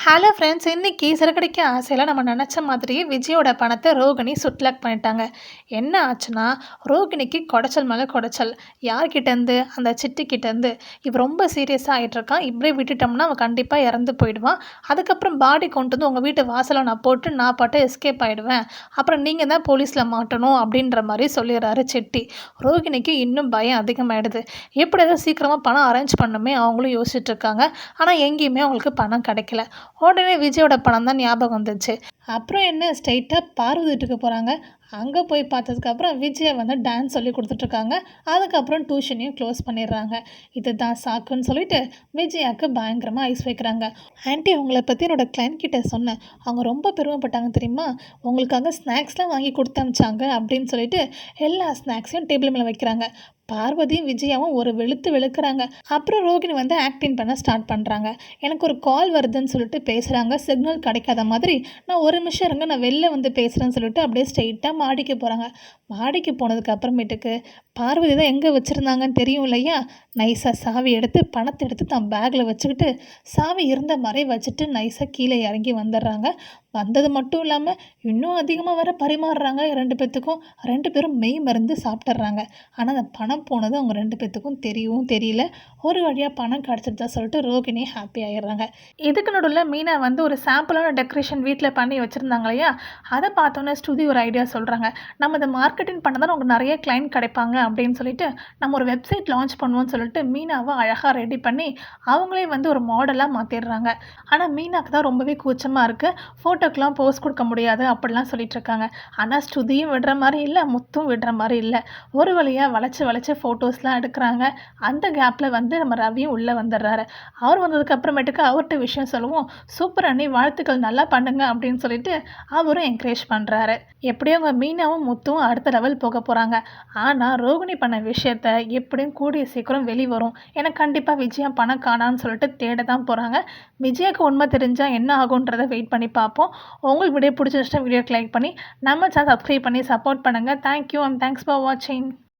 Hello friends, இன்னைக்கு சிறுகடிக்க ஆசையில் நம்ம நினச்ச மாதிரியே விஜயோட பணத்தை ரோகிணி சுட்லாக் பண்ணிட்டாங்க. என்ன ஆச்சுன்னா, ரோகிணிக்கு குடைச்சல் மேலே குடைச்சல். யார்கிட்டேருந்து? அந்த சிட்டிக்கிட்டேருந்து. இவன் ரொம்ப சீரியஸாக ஆகிட்டுருக்கான். இப்படியே விட்டுட்டோம்னா அவன் கண்டிப்பாக இறந்து போயிடுவான். அதுக்கப்புறம் பாடி கொண்டு வந்து உங்கள் வீட்டு வாசலில் நான் போட்டு நான் பாட்டு எஸ்கேப் ஆகிடுவேன். அப்புறம் நீங்கள் தான் போலீஸில் மாட்டணும் அப்படின்ற மாதிரி சொல்லிடுறாரு சிட்டி. ரோகிணிக்கு இன்னும் பயம் அதிகமாகிடுது. எப்படியாவது சீக்கிரமாக பணம் அரேஞ்ச் பண்ணணுமே அவங்களும் யோசிச்சுட்ருக்காங்க. ஆனால் எங்கேயுமே அவங்களுக்கு பணம் கிடைக்கல. உடனே விஜயோட படம் தான் ஞாபகம் வந்துச்சு. அப்புறம் என்ன, ஸ்ட்ரைட்டாக பார்வதி வீட்டுக்கு போகிறாங்க. அங்கே போய் பார்த்ததுக்கப்புறம் விஜயை வந்து டான்ஸ் சொல்லி கொடுத்துட்ருக்காங்க. அதுக்கப்புறம் டியூஷனையும் க்ளோஸ் பண்ணிடுறாங்க. இதுதான் சாக்குன்னு சொல்லிட்டு விஜயாவுக்கு பயங்கரமாக ஐஸ் வைக்கிறாங்க. ஆண்டி, உங்களை பற்றி என்னோடய கிளைண்ட் கிட்டே சொன்னேன். அவங்க ரொம்ப பெருமைப்பட்டாங்க தெரியுமா? உங்களுக்காக ஸ்நாக்ஸ்லாம் வாங்கி கொடுத்து அனுப்பிச்சாங்க அப்படின்னு சொல்லிட்டு எல்லா ஸ்நாக்ஸையும் டேபிள் மேலே வைக்கிறாங்க. பார்வதியும் விஜயாவும் ஒரு வெளுத்து வெளுக்கிறாங்க. அப்புறம் ரோகிணி வந்து ஆக்டிங் பண்ண ஸ்டார்ட் பண்ணுறாங்க. எனக்கு ஒரு கால் வருதுன்னு சொல்லிட்டு பேசுகிறாங்க. சிக்னல் கிடைக்காத மாதிரி, நான் ஒரு நிமிஷம் இருங்க, நான் வெளில வந்து பேசுகிறேன்னு சொல்லிட்டு அப்படியே ஸ்ட்ரெயிட்டாக மாடிக்கு போகிறாங்க. மாடிக்கு போனதுக்கு அப்புறமேட்டுக்கு பார்வதி தான் எங்கே வச்சுருந்தாங்கன்னு தெரியும் இல்லையா? நைஸாக சாவி எடுத்து பணத்தை எடுத்து தான் பேக்கில் வச்சுக்கிட்டு சாவி இருந்த மாதிரி வச்சுட்டு நைஸாக கீழே இறங்கி வந்துடுறாங்க. வந்தது மட்டும் இல்லாமல் இன்னும் அதிகமாக வேற பரிமாறுறாங்க. 2 பேர்த்துக்கும் 2 பேரும் மெய் மருந்து சாப்பிட்றாங்க. ஆனால் அந்த பணம் போனது அவங்க 2 பேர்த்துக்கும் தெரியவும் தெரியல. ஒரு வழியாக பணம் கிடச்சிருந்தா சொல்லிட்டு ரோகிணி ஹாப்பி ஆகிடுறாங்க. இதுக்கு நடுவில் மீனா வந்து ஒரு சாம்பிளான டெக்கரேஷன் வீட்டில் பண்ணி வச்சுருந்தாங்க இல்லையா? அதை பார்த்தோன்னே ஸ்ருதி ஒரு ஐடியா சொல்கிறாங்க. நம்ம இந்த மார்க்கெட்டிங் பண்ண தான் உங்களுக்கு நிறைய கிளைண்ட் கிடைப்பாங்க அப்படின்னு சொல்லிட்டு நம்ம ஒரு வெப்சைட் லான்ச் பண்ணுவோம்னு சொல்லிட்டு மீனாவை அழகாக ரெடி பண்ணி அவங்களே வந்து ஒரு மாடலாக மாற்றிடுறாங்க. ஆனால் மீனாக்கு தான் ரொம்பவே கூச்சமாக இருக்குது. ஃபோட்டோக்கெலாம் போஸ்ட் கொடுக்க முடியாது அப்படிலாம் சொல்லிட்டு இருக்காங்க. ஆனால் ஸ்ருதியும் விடுற மாதிரி இல்லை, முத்தும் விடுற மாதிரி இல்லை. ஒரு வழியாக வளைச்சி வளைச்சி ஃபோட்டோஸ்லாம் எடுக்கிறாங்க. அந்த கேப்பில் வந்து நம்ம ரவியும் உள்ளே வந்துடுறாரு. அவர் வந்ததுக்கு அப்புறமேட்டுக்கு அவர்கிட்ட விஷயம் சொல்லுவோம். சூப்பர் அண்ணி, வாழ்த்துக்கள், நல்லா பண்ணுங்க அப்படின்னு சொல்லிட்டு அவரும் என்கரேஜ் பண்ணுறாரு. எப்படியும் அவங்க மீனாவும் முத்தும் அடுத்த லெவல் போக போகிறாங்க. ஆனால் ரோகிணி பண்ண விஷயத்த எப்படியும் கூடிய சீக்கிரம் வெளிவரும். ஏன்னா கண்டிப்பாக விஜயா பணம் காணான்னு சொல்லிட்டு தேட தான் போகிறாங்க. விஜயாவுக்கு உண்மை தெரிஞ்சால் என்ன ஆகுன்றதை வெயிட் பண்ணி பார்ப்போம். உங்களுக்கு வீடியோ பிடிச்சிருச்சுன்னா வீடியோக்கு லைக் பண்ணி நம்ம சேனல் சப்ஸ்கிரைப் பண்ணி சப்போர்ட் பண்ணுங்கள். தேங்க்யூ அண்ட் தேங்க்ஸ் ஃபார் வாட்சிங்.